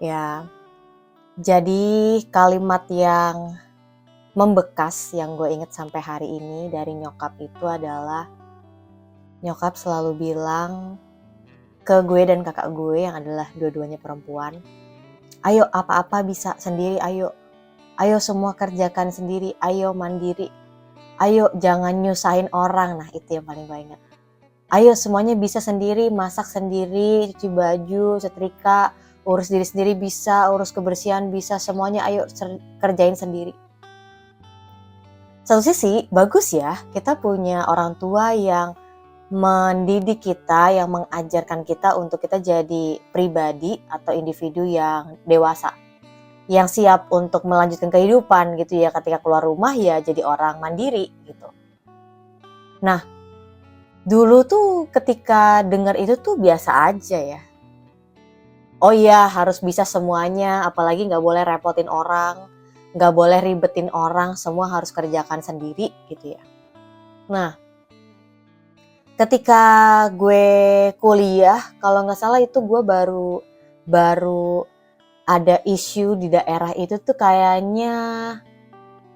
Ya, jadi kalimat yang membekas yang gue inget sampai hari ini dari nyokap itu adalah nyokap selalu bilang ke gue dan kakak gue yang adalah dua-duanya perempuan, ayo apa-apa bisa sendiri, ayo semua kerjakan sendiri, ayo mandiri, ayo jangan nyusahin orang. Nah itu yang paling gue ingat. Ayo semuanya bisa sendiri, masak sendiri, cuci baju, setrika, urus diri sendiri bisa, urus kebersihan bisa, semuanya ayo kerjain sendiri. Satu sisi bagus ya, kita punya orang tua yang mendidik kita, yang mengajarkan kita untuk kita jadi pribadi atau individu yang dewasa, yang siap untuk melanjutkan kehidupan gitu ya, ketika keluar rumah ya jadi orang mandiri gitu. Nah, dulu tuh ketika dengar itu tuh biasa aja ya. Oh iya harus bisa semuanya, apalagi gak boleh repotin orang, gak boleh ribetin orang, semua harus kerjakan sendiri gitu ya. Nah, ketika gue kuliah, kalau gak salah itu gue baru ada isu di daerah itu tuh kayaknya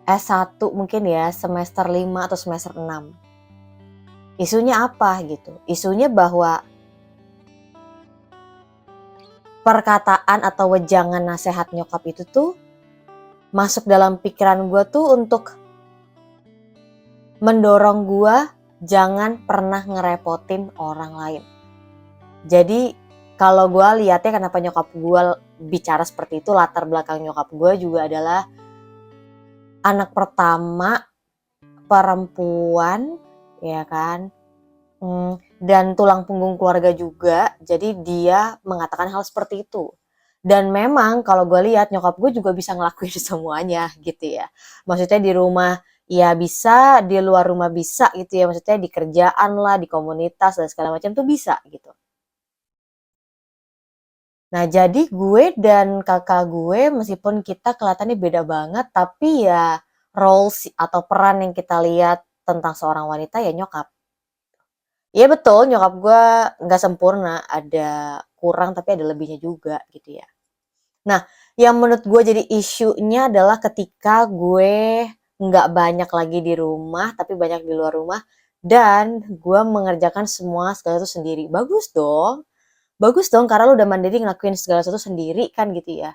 S1 mungkin ya, semester 5 atau semester 6. Isunya apa gitu? Isunya bahwa perkataan atau wejangan nasihat nyokap itu tuh masuk dalam pikiran gue tuh untuk mendorong gue jangan pernah ngerepotin orang lain. Jadi kalau gue lihatnya kenapa nyokap gue bicara seperti itu, latar belakang nyokap gue juga adalah anak pertama perempuan ya kan, dan tulang punggung keluarga juga, jadi dia mengatakan hal seperti itu. Dan memang kalau gue lihat nyokap gue juga bisa ngelakuin semuanya gitu ya. Maksudnya di rumah ya bisa, di luar rumah bisa gitu ya. Maksudnya di kerjaan lah, di komunitas dan segala macam tuh bisa gitu. Nah jadi gue dan kakak gue meskipun kita kelihatannya beda banget, tapi ya roles atau peran yang kita lihat tentang seorang wanita ya nyokap. Iya betul, nyokap gue nggak sempurna, ada kurang tapi ada lebihnya juga gitu ya. Nah, yang menurut gue jadi isunya adalah ketika gue nggak banyak lagi di rumah, tapi banyak di luar rumah, dan gue mengerjakan semua segala sesuatu sendiri. Bagus dong karena lu udah mandiri ngelakuin segala sesuatu sendiri kan gitu ya.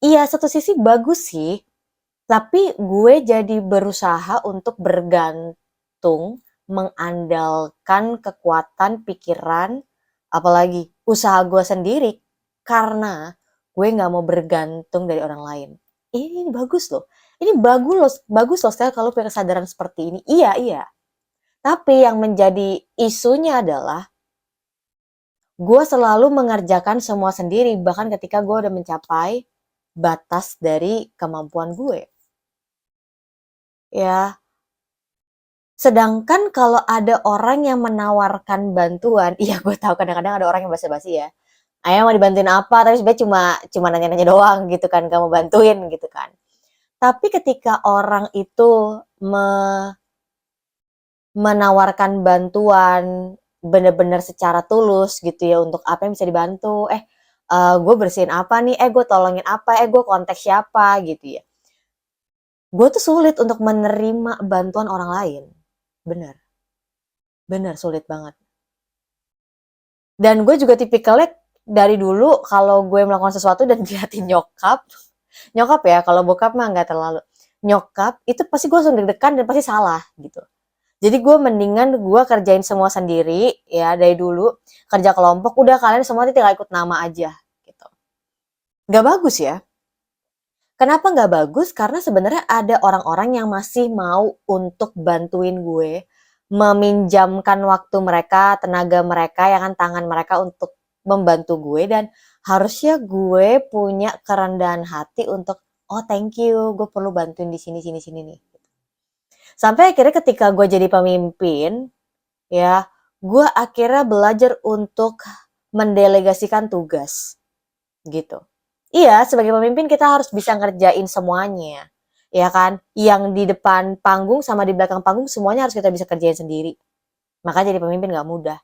Iya, satu sisi bagus sih, tapi gue jadi berusaha untuk bergantung, mengandalkan kekuatan pikiran, apalagi usaha gue sendiri, karena gue nggak mau bergantung dari orang lain. Ini bagus loh. Ini bagus loh Stel kalau punya kesadaran seperti ini. Iya, iya. Tapi yang menjadi isunya adalah gue selalu mengerjakan semua sendiri, bahkan ketika gue udah mencapai batas dari kemampuan gue. Ya, sedangkan kalau ada orang yang menawarkan bantuan, iya gue tahu kadang-kadang ada orang yang basa-basi ya. Ayah mau dibantuin apa? Tapi sebenarnya cuma nanya-nanya doang gitu kan, gak mau bantuin gitu kan. Tapi ketika orang itu menawarkan bantuan bener-bener secara tulus gitu ya untuk apa yang bisa dibantu, gue bersihin apa nih, gue tolongin apa, gue kontak siapa gitu ya. Gue tuh sulit untuk menerima bantuan orang lain. Bener sulit banget. Dan gue juga tipikalnya dari dulu kalau gue melakukan sesuatu dan dilihatin nyokap ya, kalau bokap mah nggak terlalu. Nyokap itu pasti gue langsung deg-degan dan pasti salah gitu. Jadi gue mendingan gue kerjain semua sendiri ya dari dulu, kerja kelompok udah kalian semua tinggal ikut nama aja gitu. Gak bagus ya. Kenapa gak bagus? Karena sebenarnya ada orang-orang yang masih mau untuk bantuin gue, meminjamkan waktu mereka, tenaga mereka, ya kan tangan mereka untuk membantu gue, dan harusnya gue punya kerendahan hati untuk oh thank you, gue perlu bantuin di sini nih. Sampai akhirnya ketika gue jadi pemimpin, ya, gue akhirnya belajar untuk mendelegasikan tugas, gitu. Iya, sebagai pemimpin kita harus bisa ngerjain semuanya, ya kan? Yang di depan panggung sama di belakang panggung semuanya harus kita bisa kerjain sendiri. Makanya jadi pemimpin gak mudah.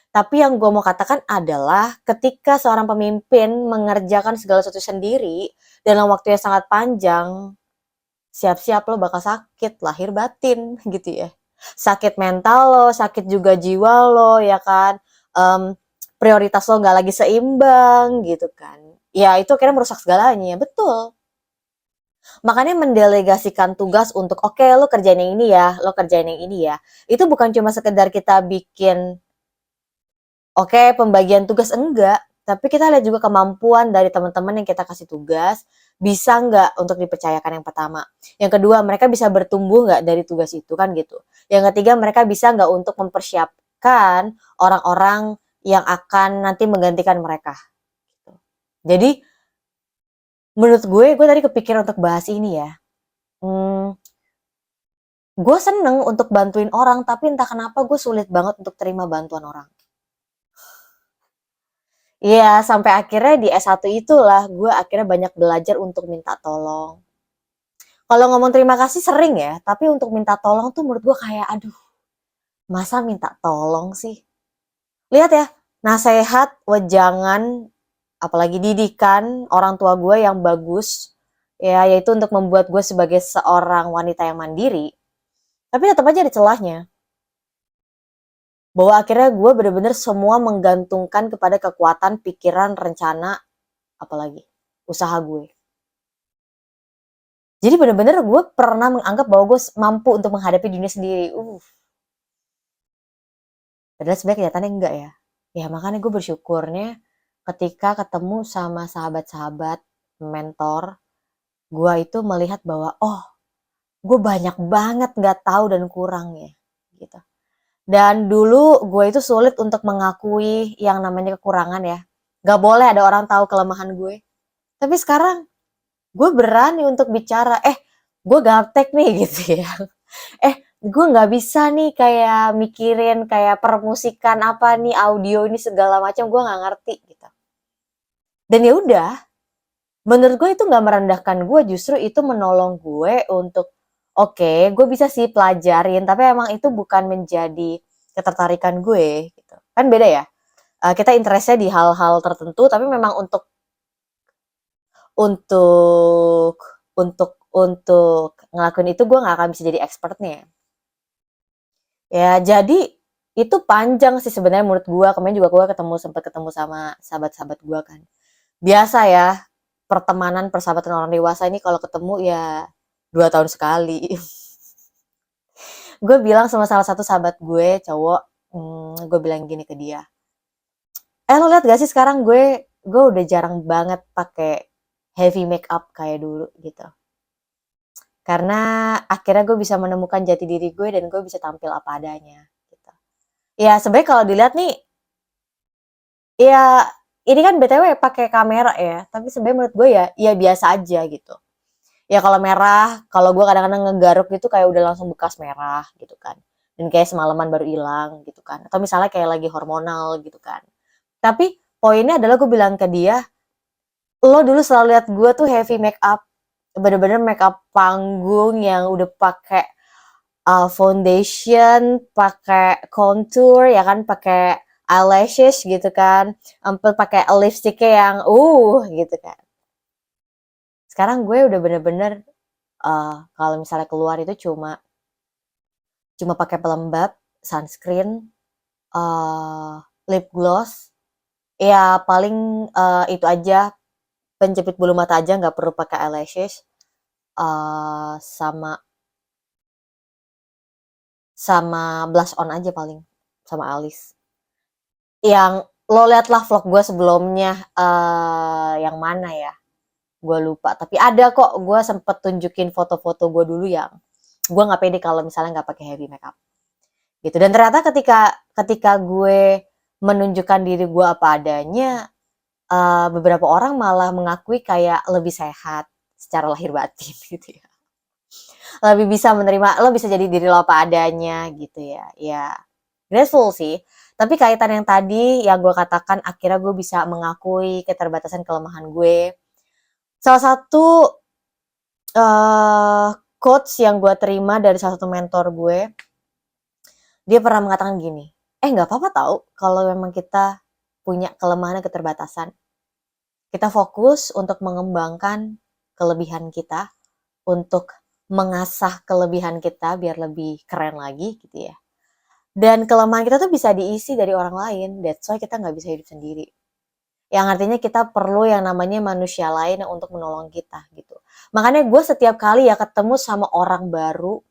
Tapi yang gue mau katakan adalah ketika seorang pemimpin mengerjakan segala sesuatu sendiri dalam waktu yang sangat panjang, siap-siap lo bakal sakit lahir batin gitu ya. Sakit mental lo, sakit juga jiwa lo, ya kan. Em, Prioritas lo nggak lagi seimbang gitu kan. Ya itu akhirnya merusak segalanya, betul. Makanya mendelegasikan tugas untuk oke, lo kerjain yang ini ya, lo kerjain yang ini ya. Itu bukan cuma sekedar kita bikin oke pembagian tugas, enggak, tapi kita lihat juga kemampuan dari teman-teman yang kita kasih tugas, bisa nggak untuk dipercayakan yang pertama. Yang kedua, mereka bisa bertumbuh nggak dari tugas itu kan gitu. Yang ketiga, mereka bisa nggak untuk mempersiapkan orang-orang yang akan nanti menggantikan mereka. Gitu. Jadi menurut gue tadi kepikiran untuk bahas ini ya. Hmm, gue seneng untuk bantuin orang, tapi entah kenapa gue sulit banget untuk terima bantuan orang. Iya, sampai akhirnya di S1 itulah gue akhirnya banyak belajar untuk minta tolong. Kalau ngomong terima kasih sering ya, tapi untuk minta tolong tuh menurut gue kayak aduh, masa minta tolong sih? Lihat ya, nasehat, wejangan, apalagi didikan orang tua gue yang bagus, ya yaitu untuk membuat gue sebagai seorang wanita yang mandiri, tapi tetap aja ada celahnya. Bahwa akhirnya gue bener-bener semua menggantungkan kepada kekuatan, pikiran, rencana, apalagi usaha gue. Jadi bener-bener gue pernah menganggap bahwa gue mampu untuk menghadapi dunia sendiri. Padahal sebenarnya kenyataannya enggak ya. Ya makanya gue bersyukurnya ketika ketemu sama sahabat-sahabat, mentor, gue itu melihat bahwa oh, gue banyak banget nggak tahu dan kurangnya gitu. Dan dulu gue itu sulit untuk mengakui yang namanya kekurangan ya. Gak boleh ada orang tahu kelemahan gue. Tapi sekarang gue berani untuk bicara, gue gaptek nih gitu ya. Gue nggak bisa nih kayak mikirin kayak permusikan apa nih, audio ini segala macam, gue nggak ngerti gitu. Dan ya udah, menurut gue itu nggak merendahkan gue, justru itu menolong gue untuk oke, gue bisa sih pelajarin, tapi emang itu bukan menjadi ketertarikan gue gitu. Kan beda ya. Kita interestnya di hal-hal tertentu, tapi memang untuk untuk ngelakuin itu gue nggak akan bisa jadi expertnya. Ya, jadi itu panjang sih sebenarnya menurut gue. Kemarin juga gue sempat ketemu sama sahabat-sahabat gue kan. Biasa ya, pertemanan, persahabatan orang dewasa ini kalau ketemu ya 2 tahun sekali. Gue bilang sama salah satu sahabat gue, cowok, gue bilang gini ke dia. Lo lihat gak sih sekarang gue udah jarang banget pakai heavy makeup kayak dulu gitu. Karena akhirnya gue bisa menemukan jati diri gue dan gue bisa tampil apa adanya gitu. Ya sebenarnya kalau dilihat nih, ya ini kan BTW pakai kamera ya, tapi sebenarnya menurut gue ya biasa aja gitu. Ya kalau merah, kalau gue kadang-kadang ngegaruk gitu kayak udah langsung bekas merah gitu kan. Dan kayak semalaman baru hilang gitu kan. Atau misalnya kayak lagi hormonal gitu kan. Tapi poinnya adalah gue bilang ke dia, lo dulu selalu lihat gue tuh heavy make up, bener-bener make up panggung yang udah pakai foundation, pakai contour ya kan, pakai eyelashes gitu kan, sampai pakai lipsticknya yang gitu kan. Sekarang gue udah bener-bener kalau misalnya keluar itu cuma pakai pelembab, sunscreen, uh, lip gloss, ya paling itu aja, penjepit bulu mata aja, nggak perlu pakai eyelashes, sama sama blush on aja paling, sama alis. Yang lo liatlah vlog gue sebelumnya, yang mana ya? Gue lupa. Tapi ada kok, gue sempet tunjukin foto-foto gue dulu yang gue nggak pede kalau misalnya nggak pakai heavy makeup. Gitu. Dan ternyata ketika gue menunjukkan diri gue apa adanya, beberapa orang malah mengakui kayak lebih sehat secara lahir batin gitu ya. Lebih bisa menerima, lo bisa jadi diri lo apa adanya gitu ya. Ya, grateful sih. Tapi kaitan yang tadi yang gue katakan, akhirnya gue bisa mengakui keterbatasan kelemahan gue. Salah satu quotes yang gue terima dari salah satu mentor gue, dia pernah mengatakan gini, nggak apa-apa tahu kalau memang kita punya kelemahan dan keterbatasan. Kita fokus untuk mengembangkan kelebihan kita, untuk mengasah kelebihan kita biar lebih keren lagi gitu ya. Dan kelemahan kita tuh bisa diisi dari orang lain, that's why kita nggak bisa hidup sendiri. Yang artinya kita perlu yang namanya manusia lain yang untuk menolong kita gitu. Makanya gue setiap kali ya ketemu sama orang baru,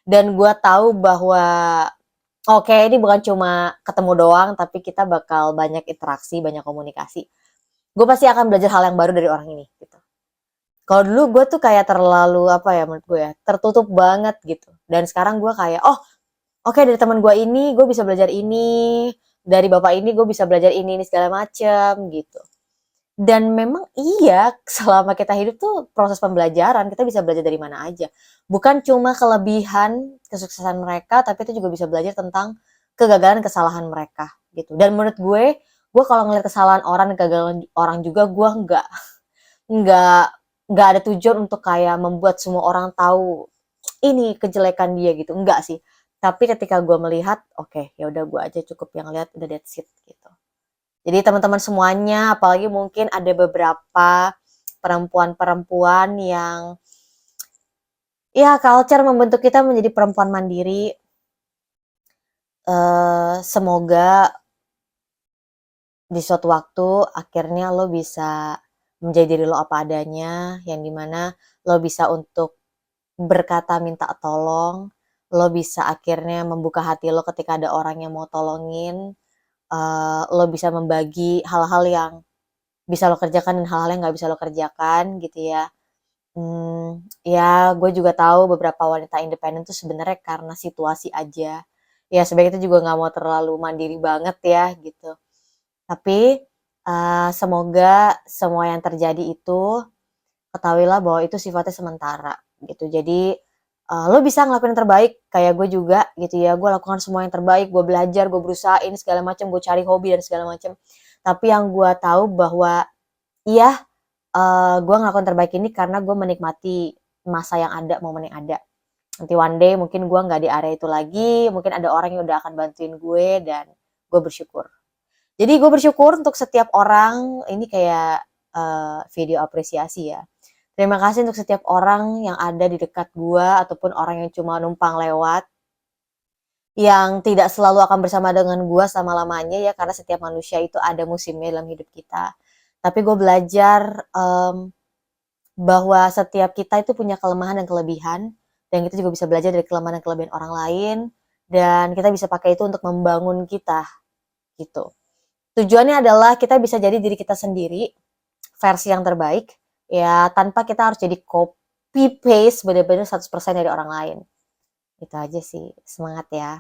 dan gue tahu bahwa oke, ini bukan cuma ketemu doang, tapi kita bakal banyak interaksi, banyak komunikasi. Gue pasti akan belajar hal yang baru dari orang ini gitu. Kalau dulu gue tuh kayak terlalu apa ya menurut gue ya, tertutup banget gitu. Dan sekarang gue kayak, oh oke, dari teman gue ini gue bisa belajar ini, dari bapak ini gue bisa belajar ini segala macem gitu. Dan memang iya, selama kita hidup tuh proses pembelajaran, kita bisa belajar dari mana aja. Bukan cuma kelebihan, kesuksesan mereka, tapi itu juga bisa belajar tentang kegagalan, kesalahan mereka gitu. Dan menurut gue kalau ngeliat kesalahan orang dan kegagalan orang juga, gue nggak nggak ada tujuan untuk kayak membuat semua orang tahu ini kejelekan dia gitu. Enggak sih. Tapi ketika gue melihat, oke, ya udah gue aja cukup yang lihat, udah that's it gitu. Jadi teman-teman semuanya, apalagi mungkin ada beberapa perempuan-perempuan yang ya culture membentuk kita menjadi perempuan mandiri. Semoga di suatu waktu akhirnya lo bisa menjadi diri lo apa adanya, yang dimana lo bisa untuk berkata minta tolong, lo bisa akhirnya membuka hati lo ketika ada orang yang mau tolongin, lo bisa membagi hal-hal yang bisa lo kerjakan dan hal-hal yang nggak bisa lo kerjakan gitu ya. Ya gue juga tahu beberapa wanita independen tuh sebenarnya karena situasi aja. Ya sebaiknya itu juga nggak mau terlalu mandiri banget ya gitu. Tapi semoga semua yang terjadi itu ketahuilah bahwa itu sifatnya sementara gitu. Jadi lo bisa ngelakuin yang terbaik kayak gue juga gitu ya. Gue lakukan semua yang terbaik, gue belajar, gue berusaha ini segala macam, gue cari hobi dan segala macam. Tapi yang gue tahu bahwa iya, gue ngelakuin terbaik ini karena gue menikmati masa yang ada, momen yang ada. Nanti one day mungkin gue nggak di area itu lagi, mungkin ada orang yang udah akan bantuin gue dan gue bersyukur. Jadi gue bersyukur untuk setiap orang, ini kayak video apresiasi ya. Terima kasih untuk setiap orang yang ada di dekat gue ataupun orang yang cuma numpang lewat, yang tidak selalu akan bersama dengan gue selama-lamanya ya, karena setiap manusia itu ada musimnya dalam hidup kita. Tapi gue belajar bahwa setiap kita itu punya kelemahan dan kelebihan, dan kita juga bisa belajar dari kelemahan dan kelebihan orang lain, dan kita bisa pakai itu untuk membangun kita gitu. Tujuannya adalah kita bisa jadi diri kita sendiri, versi yang terbaik ya, tanpa kita harus jadi copy paste bener-bener 100% dari orang lain. Itu aja sih. Semangat ya.